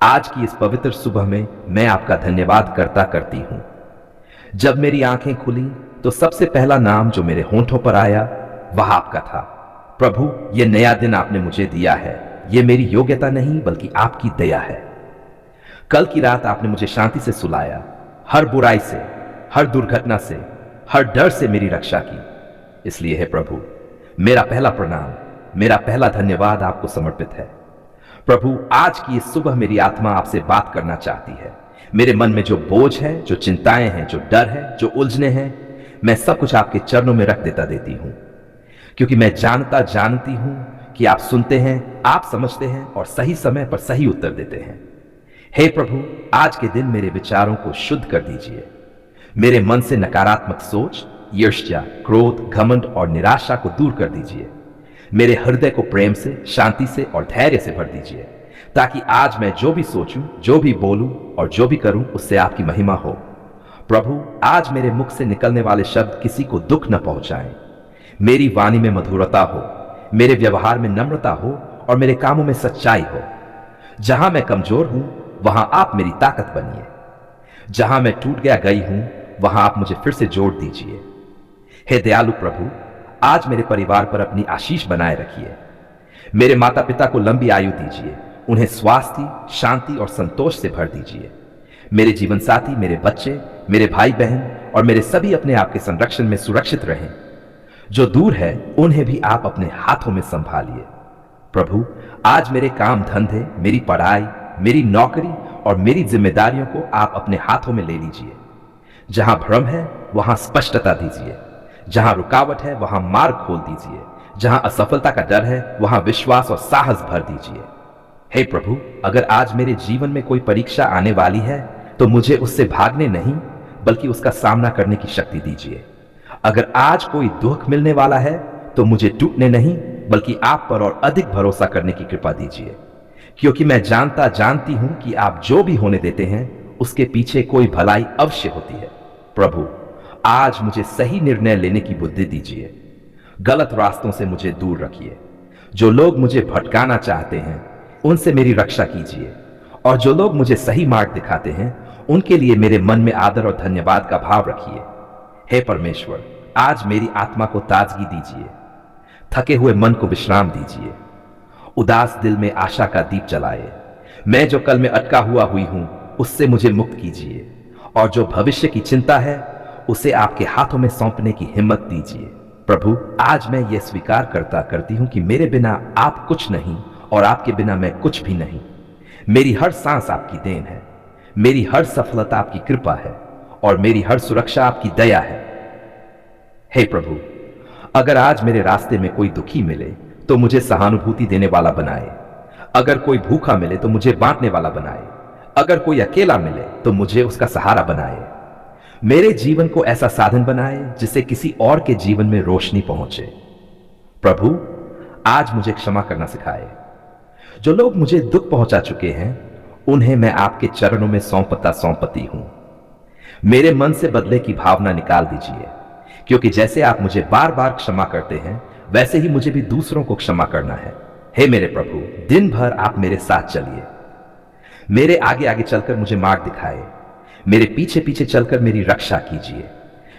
आज की इस पवित्र सुबह में मैं आपका धन्यवाद करता करती हूं। जब मेरी आंखें खुली तो सबसे पहला नाम जो मेरे होंठों पर आया वह आपका था। प्रभु, यह नया दिन आपने मुझे दिया है। यह मेरी योग्यता नहीं बल्कि आपकी दया है। कल की रात आपने मुझे शांति से सुलाया। हर बुराई से, हर दुर्घटना से, हर डर से मेरी रक्षा की। इसलिए है प्रभु, मेरा पहला प्रणाम, मेरा पहला धन्यवाद आपको समर्पित है। प्रभु, आज की इस सुबह मेरी आत्मा आपसे बात करना चाहती है। मेरे मन में जो बोझ है, जो चिंताएं हैं, जो डर है, जो उलझने हैं, मैं सब कुछ आपके चरणों में रख देती हूं, क्योंकि मैं जानती हूं कि आप सुनते हैं, आप समझते हैं और सही समय पर सही उत्तर देते हैं। हे प्रभु, आज के दिन मेरे विचारों को शुद्ध कर दीजिए। मेरे मन से नकारात्मक सोच, ईर्ष्या, क्रोध, घमंड और निराशा को दूर कर दीजिए। मेरे हृदय को प्रेम से, शांति से और धैर्य से भर दीजिए, ताकि आज मैं जो भी सोचूं, जो भी बोलूं और जो भी करूं उससे आपकी महिमा हो। प्रभु, आज मेरे मुख से निकलने वाले शब्द किसी को दुख न पहुंचाएं। मेरी वाणी में मधुरता हो, मेरे व्यवहार में नम्रता हो और मेरे कामों में सच्चाई हो। जहां मैं कमजोर हूं वहां आप मेरी ताकत बनिए। जहां मैं टूट गई हूं वहां आप मुझे फिर से जोड़ दीजिए। हे दयालु प्रभु, आज मेरे परिवार पर अपनी आशीष बनाए रखिए। मेरे माता पिता को लंबी आयु दीजिए। उन्हें स्वास्थ्य, शांति और संतोष से भर दीजिए। मेरे जीवन साथी, मेरे बच्चे, मेरे भाई बहन और मेरे सभी अपने आपके संरक्षण में सुरक्षित रहें। जो दूर है उन्हें भी आप अपने हाथों में संभालिए। प्रभु, आज मेरे काम धंधे, मेरी पढ़ाई, मेरी नौकरी और मेरी जिम्मेदारियों को आप अपने हाथों में ले लीजिए। जहां भ्रम है वहां स्पष्टता दीजिए। जहां रुकावट है वहां मार्ग खोल दीजिए। जहां असफलता का डर है वहां विश्वास और साहस भर दीजिए। हे प्रभु, अगर आज मेरे जीवन में कोई परीक्षा आने वाली है तो मुझे उससे भागने नहीं बल्कि उसका सामना करने की शक्ति दीजिए। अगर आज कोई दुख मिलने वाला है तो मुझे टूटने नहीं बल्कि आप पर और अधिक भरोसा करने की कृपा दीजिए, क्योंकि मैं जानती हूं कि आप जो भी होने देते हैं उसके पीछे कोई भलाई अवश्य होती है। प्रभु, आज मुझे सही निर्णय लेने की बुद्धि दीजिए। गलत रास्तों से मुझे दूर रखिए। जो लोग मुझे भटकाना चाहते हैं उनसे मेरी रक्षा कीजिए, और जो लोग मुझे सही मार्ग दिखाते हैं उनके लिए मेरे मन में आदर और धन्यवाद का भाव रखिए। हे परमेश्वर, आज मेरी आत्मा को ताजगी दीजिए। थके हुए मन को विश्राम दीजिए। उदास दिल में आशा का दीप जलाए। मैं जो कल में अटका हुई हूं उससे मुझे मुक्त कीजिए, और जो भविष्य की चिंता है उसे आपके हाथों में सौंपने की हिम्मत दीजिए। प्रभु, आज मैं यह स्वीकार करती हूं कि मेरे बिना आप कुछ नहीं और आपके बिना मैं कुछ भी नहीं। मेरी हर सांस आपकी देन है। मेरी हर सफलता आपकी कृपा है और मेरी हर सुरक्षा आपकी दया है। हे प्रभु, अगर आज मेरे रास्ते में कोई दुखी मिले तो मुझे सहानुभूति देने वाला बनाए। अगर कोई भूखा मिले तो मुझे बांटने वाला बनाए। अगर कोई अकेला मिले तो मुझे उसका सहारा बनाए। मेरे जीवन को ऐसा साधन बनाए जिससे किसी और के जीवन में रोशनी पहुंचे। प्रभु, आज मुझे क्षमा करना सिखाए। जो लोग मुझे दुख पहुंचा चुके हैं उन्हें मैं आपके चरणों में सौंपती हूं। मेरे मन से बदले की भावना निकाल दीजिए, क्योंकि जैसे आप मुझे बार बार क्षमा करते हैं वैसे ही मुझे भी दूसरों को क्षमा करना है। हे मेरे प्रभु, दिन भर आप मेरे साथ चलिए। मेरे आगे आगे चलकर मुझे मार्ग दिखाए। मेरे पीछे पीछे चलकर मेरी रक्षा कीजिए।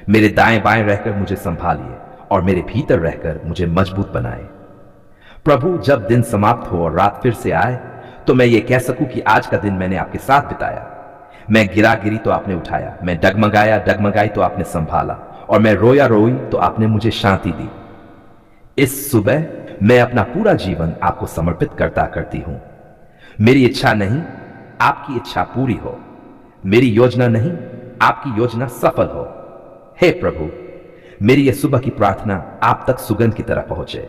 मेरे दाएं बाएं रहकर मुझे संभालिए और मेरे भीतर रहकर मुझे मजबूत बनाए। प्रभु, जब दिन समाप्त हो और रात फिर से आए तो मैं ये कह सकूं कि आज का दिन मैंने आपके साथ बिताया। मैं गिरी तो आपने उठाया, मैं डगमगाई तो आपने संभाला, और मैं रोई तो आपने मुझे शांति दी। इस सुबह मैं अपना पूरा जीवन आपको समर्पित करती हूं। मेरी इच्छा नहीं, आपकी इच्छा पूरी हो। मेरी योजना नहीं, आपकी योजना सफल हो। हे प्रभु, मेरी यह सुबह की प्रार्थना आप तक सुगंध की तरह पहुंचे,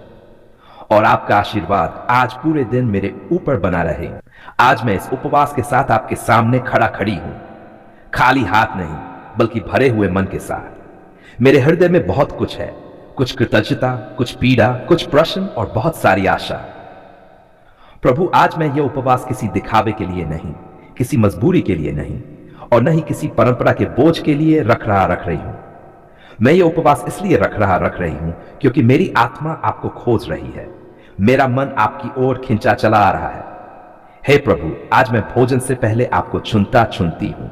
और आपका आशीर्वाद आज पूरे दिन मेरे ऊपर बना रहे। आज मैं इस उपवास के साथ आपके सामने खड़ी हूं, खाली हाथ नहीं बल्कि भरे हुए मन के साथ। मेरे हृदय में बहुत कुछ है, कुछ कृतज्ञता, कुछ पीड़ा, कुछ प्रश्न और बहुत सारी आशा। प्रभु, आज मैं यह उपवास किसी दिखावे के लिए नहीं, किसी मजबूरी के लिए नहीं, और न ही किसी परंपरा के बोझ के लिए रख रही हूं। मैं ये उपवास इसलिए रख रही हूं क्योंकि मेरी आत्मा आपको खोज रही है। मेरा मन आपकी ओर खिंचा चला आ रहा है। हे प्रभु, आज मैं भोजन से पहले आपको चुनता चुनती हूं,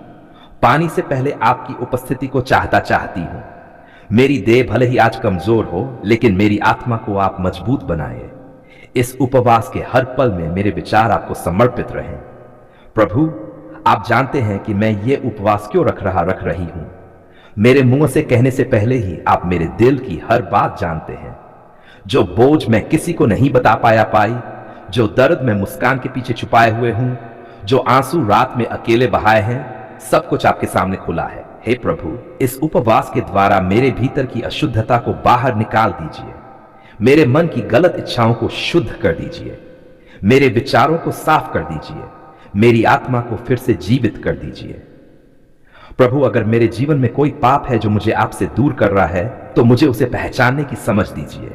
पानी से पहले आपकी उपस्थिति को चाहता चाहती हूं। मेरी देह भले ही आज कमजोर हो, लेकिन मेरी आत्मा को आप मजबूत बनाए। इस उपवास के हर पल में मेरे विचार आपको समर्पित रहें। प्रभु, आप जानते हैं कि मैं ये उपवास क्यों रख रही हूं। मेरे मुंह से कहने से पहले ही आप मेरे दिल की हर बात जानते हैं। जो बोझ मैं किसी को नहीं बता पाई, जो दर्द मैं मुस्कान के पीछे छुपाए हुए हूं, जो आंसू रात में अकेले बहाए हैं, सब कुछ आपके सामने खुला है। हे प्रभु, इस उपवास के द्वारा मेरे भीतर की अशुद्धता को बाहर निकाल दीजिए। मेरे मन की गलत इच्छाओं को शुद्ध कर दीजिए। मेरे विचारों को साफ कर दीजिए। मेरी आत्मा को फिर से जीवित कर दीजिए। प्रभु, अगर मेरे जीवन में कोई पाप है जो मुझे आपसे दूर कर रहा है, तो मुझे उसे पहचानने की समझ दीजिए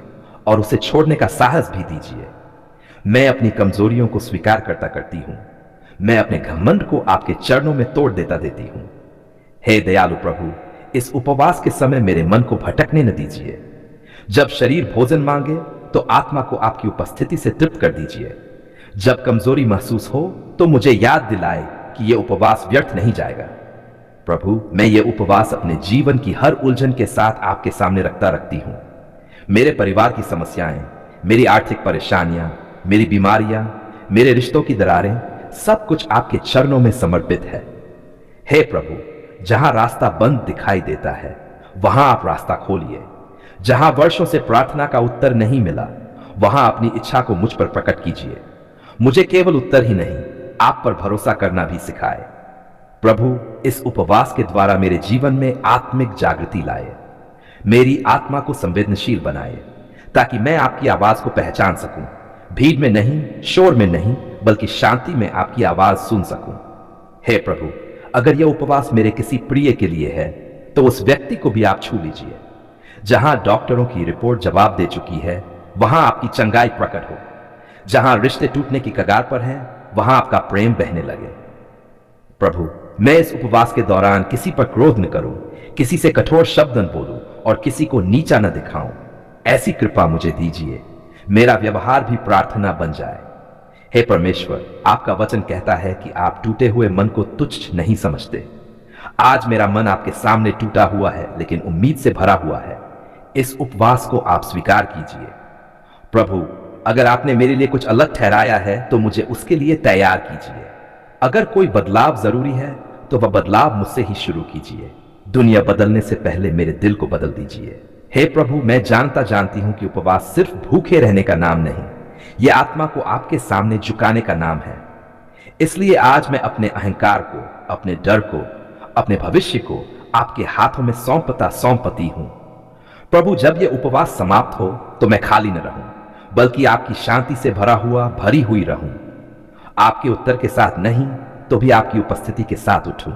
और उसे छोड़ने का साहस भी दीजिए। मैं अपनी कमजोरियों को स्वीकार करती हूं। मैं अपने घमंड को आपके चरणों में तोड़ देती हूं। हे दयालु प्रभु, इस उपवास के समय मेरे मन को भटकने न दीजिए। जब शरीर भोजन मांगे तो आत्मा को आपकी उपस्थिति से तृप्त कर दीजिए। जब कमजोरी महसूस हो तो मुझे याद दिलाए कि यह उपवास व्यर्थ नहीं जाएगा। प्रभु, मैं ये उपवास अपने जीवन की हर उलझन के साथ आपके सामने रखती हूं। मेरे परिवार की समस्याएं, मेरी आर्थिक परेशानियां, मेरी बीमारियां, मेरे रिश्तों की दरारें, सब कुछ आपके चरणों में समर्पित है। हे प्रभु, जहां रास्ता बंद दिखाई देता है, वहां आप रास्ता खोलिए। जहां वर्षों से प्रार्थना का उत्तर नहीं मिला, वहां अपनी इच्छा को मुझ पर प्रकट कीजिए। मुझे केवल उत्तर ही नहीं, आप पर भरोसा करना भी सिखाए। प्रभु, इस उपवास के द्वारा मेरे जीवन में आत्मिक जागृति लाए। मेरी आत्मा को संवेदनशील बनाए, ताकि मैं आपकी आवाज को पहचान सकूं। भीड़ में नहीं, शोर में नहीं, बल्कि शांति में आपकी आवाज सुन सकूं। हे प्रभु, अगर यह उपवास मेरे किसी प्रिय के लिए है, तो उस व्यक्ति को भी आप छू लीजिए। जहां डॉक्टरों की रिपोर्ट जवाब दे चुकी है, वहां आपकी चंगाई प्रकट हो। जहां रिश्ते टूटने की कगार पर हैं, वहां आपका प्रेम बहने लगे। प्रभु, मैं इस उपवास के दौरान किसी पर क्रोध न करूं, किसी से कठोर शब्द न बोलूं और किसी को नीचा न दिखाऊं। ऐसी कृपा मुझे दीजिए। मेरा व्यवहार भी प्रार्थना बन जाए। हे परमेश्वर, आपका वचन कहता है कि आप टूटे हुए मन को तुच्छ नहीं समझते। आज मेरा मन आपके सामने टूटा हुआ है, लेकिन उम्मीद से भरा हुआ है। इस उपवास को आप स्वीकार कीजिए। प्रभु, अगर आपने मेरे लिए कुछ अलग ठहराया है, तो मुझे उसके लिए तैयार कीजिए। अगर कोई बदलाव जरूरी है, तो वह बदलाव मुझसे ही शुरू कीजिए। दुनिया बदलने से पहले मेरे दिल को बदल दीजिए। हे प्रभु, मैं जानती हूं कि उपवास सिर्फ भूखे रहने का नाम नहीं, यह आत्मा को आपके सामने झुकाने का नाम है। इसलिए आज मैं अपने अहंकार को, अपने डर को, अपने भविष्य को आपके हाथों में सौंपती हूं। प्रभु, जब यह उपवास समाप्त हो तो मैं खाली न रहूं, बल्कि आपकी शांति से भरी हुई रहूं। आपके उत्तर के साथ नहीं, तो भी आपकी उपस्थिति के साथ उठूं।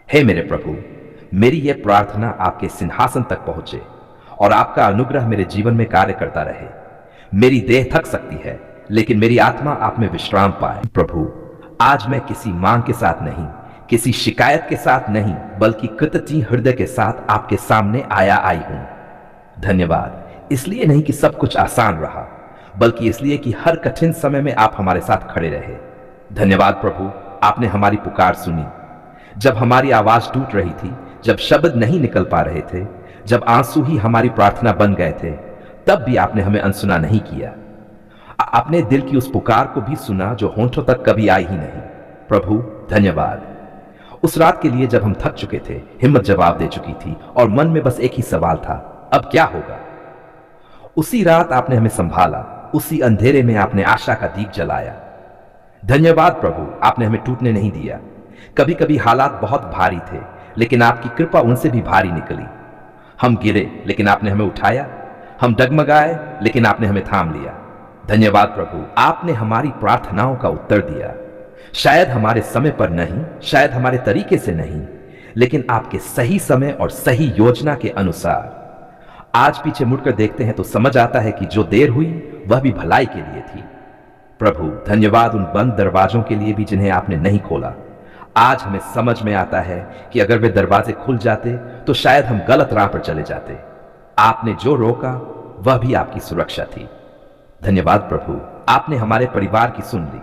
हे मेरे प्रभु, मेरी यह प्रार्थना आपके सिंहासन तक पहुंचे और आपका अनुग्रह मेरे जीवन में कार्य करता रहे। मेरी देह थक सकती है, लेकिन मेरी आत्मा आप में विश्राम पाए। प्रभु, आज मैं किसी मांग के साथ नहीं, किसी शिकायत के साथ नहीं, बल्कि कृतज्ञ हृदय के साथ आपके सामने आई हूं। धन्यवाद, इसलिए नहीं कि सब कुछ आसान रहा, बल्कि इसलिए कि हर कठिन समय में आप हमारे साथ खड़े रहे। धन्यवाद प्रभु, आपने हमारी पुकार सुनी। जब हमारी आवाज टूट रही थी, जब शब्द नहीं निकल पा रहे थे, जब आंसू ही हमारी प्रार्थना बन गए थे, तब भी आपने हमें अनसुना नहीं किया। आपने दिल की उस पुकार को भी सुना जो होंठों तक कभी आई ही नहीं। प्रभु, धन्यवाद। उस रात के लिए जब हम थक चुके थे, हिम्मत जवाब दे चुकी थी और मन में बस एक ही सवाल था, अब क्या होगा। उसी रात आपने हमें संभाला, उसी अंधेरे में आपने आशा का दीप जलाया। धन्यवाद प्रभु, आपने हमें टूटने नहीं दिया। कभी कभी हालात बहुत भारी थे, लेकिन आपकी कृपा उनसे भी भारी निकली। हम गिरे, लेकिन आपने हमें उठाया। हम डगमगाए, लेकिन आपने हमें थाम लिया। धन्यवाद प्रभु, आपने हमारी प्रार्थनाओं का उत्तर दिया। शायद हमारे समय पर नहीं, शायद हमारे तरीके से नहीं, लेकिन आपके सही समय और सही योजना के अनुसार। आज पीछे मुड़कर देखते हैं तो समझ आता है कि जो देर हुई वह भी भलाई के लिए थी। प्रभु, धन्यवाद उन बंद दरवाजों के लिए भी जिन्हें आपने नहीं खोला। आज हमें समझ में आता है कि अगर वे दरवाजे खुल जाते तो शायद हम गलत राह पर चले जाते। आपने जो रोका वह भी आपकी सुरक्षा थी। धन्यवाद प्रभु, आपने हमारे परिवार की सुन ली।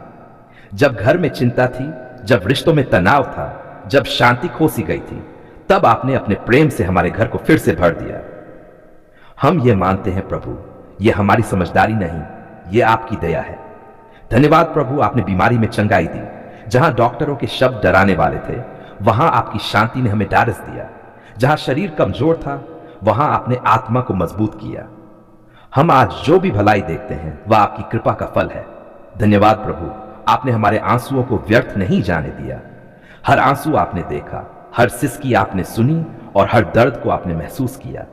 जब घर में चिंता थी, जब रिश्तों में तनाव था, जब शांति खो सी गई थी, तब आपने अपने प्रेम से हमारे घर को फिर से भर दिया। हम ये मानते हैं प्रभु, ये हमारी समझदारी नहीं, ये आपकी दया है। धन्यवाद प्रभु, आपने बीमारी में चंगाई दी। जहां डॉक्टरों के शब्द डराने वाले थे, वहां आपकी शांति ने हमें ढाढ़स दिया। जहां शरीर कमजोर था, वहां आपने आत्मा को मजबूत किया। हम आज जो भी भलाई देखते हैं वह आपकी कृपा का फल है। धन्यवाद प्रभु, आपने हमारे आंसुओं को व्यर्थ नहीं जाने दिया। हर आंसू आपने देखा, हर सिसकी आपने सुनी और हर दर्द को आपने महसूस किया।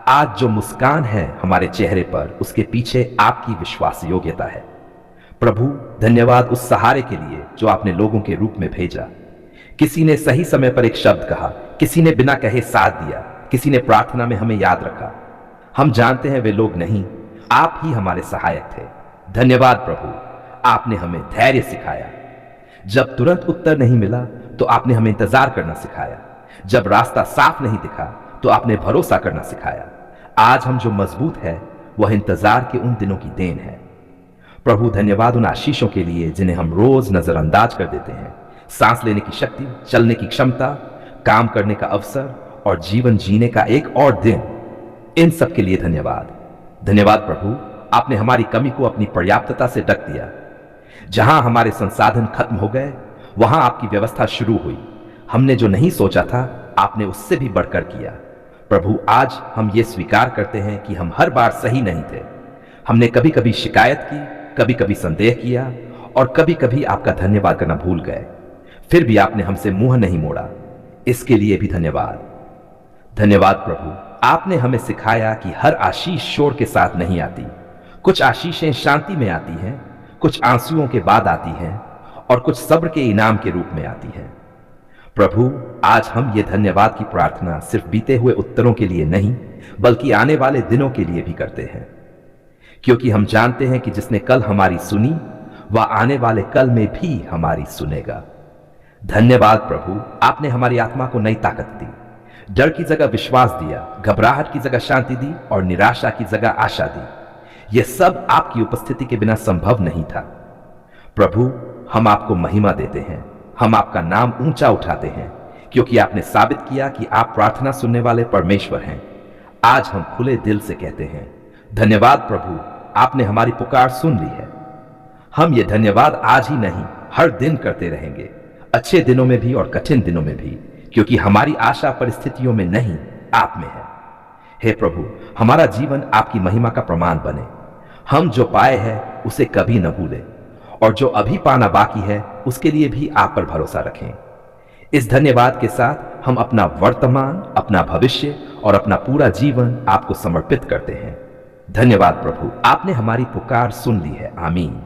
आज जो मुस्कान है हमारे चेहरे पर, उसके पीछे आपकी विश्वास योग्यता है। प्रभु धन्यवाद उस सहारे के लिए जो आपने लोगों के रूप में भेजा। किसी ने सही समय पर एक शब्द कहा, किसी ने बिना कहे साथ दिया, किसी ने प्रार्थना में हमें याद रखा। हम जानते हैं वे लोग नहीं, आप ही हमारे सहायक थे। धन्यवाद प्रभु, आपने हमें धैर्य सिखाया। जब तुरंत उत्तर नहीं मिला तो आपने हमें इंतजार करना सिखाया। जब रास्ता साफ नहीं दिखा तो आपने भरोसा करना सिखाया। आज हम जो मजबूत है वह इंतजार के उन दिनों की देन है। प्रभु धन्यवाद उन आशीषों के लिए जिन्हें हम रोज नजरअंदाज कर देते हैं। सांस लेने की शक्ति, चलने की क्षमता, काम करने का अवसर और जीवन जीने का एक और दिन, इन सब के लिए धन्यवाद। धन्यवाद प्रभु, आपने हमारी कमी को अपनी पर्याप्तता से ढक दिया। जहां हमारे संसाधन खत्म हो गए, वहां आपकी व्यवस्था शुरू हुई। हमने जो नहीं सोचा था, आपने उससे भी बढ़कर किया। प्रभु आज हम ये स्वीकार करते हैं कि हम हर बार सही नहीं थे। हमने कभी कभी शिकायत की, कभी कभी संदेह किया और कभी कभी आपका धन्यवाद करना भूल गए। फिर भी आपने हमसे मुंह नहीं मोड़ा, इसके लिए भी धन्यवाद। धन्यवाद प्रभु, आपने हमें सिखाया कि हर आशीष शोर के साथ नहीं आती। कुछ आशीषें शांति में आती हैं, कुछ आंसुओं के बाद आती हैं और कुछ सब्र के इनाम के रूप में आती हैं। प्रभु आज हम ये धन्यवाद की प्रार्थना सिर्फ बीते हुए उत्तरों के लिए नहीं, बल्कि आने वाले दिनों के लिए भी करते हैं, क्योंकि हम जानते हैं कि जिसने कल हमारी सुनी वह आने वाले कल में भी हमारी सुनेगा। धन्यवाद प्रभु, आपने हमारी आत्मा को नई ताकत दी। डर की जगह विश्वास दिया, घबराहट की जगह शांति दी और निराशा की जगह आशा दी। यह सब आपकी उपस्थिति के बिना संभव नहीं था। प्रभु हम आपको महिमा देते हैं, हम आपका नाम ऊंचा उठाते हैं, क्योंकि आपने साबित किया कि आप प्रार्थना सुनने वाले परमेश्वर हैं। आज हम खुले दिल से कहते हैं धन्यवाद प्रभु, आपने हमारी पुकार सुन ली है। हम ये धन्यवाद आज ही नहीं, हर दिन करते रहेंगे, अच्छे दिनों में भी और कठिन दिनों में भी, क्योंकि हमारी आशा परिस्थितियों में नहीं, आप में है। हे प्रभु, हमारा जीवन आपकी महिमा का प्रमाण बने। हम जो पाए हैं उसे कभी न भूलें और जो अभी पाना बाकी है उसके लिए भी आप पर भरोसा रखें। इस धन्यवाद के साथ हम अपना वर्तमान, अपना भविष्य और अपना पूरा जीवन आपको समर्पित करते हैं। धन्यवाद प्रभु, आपने हमारी पुकार सुन ली है। आमीन।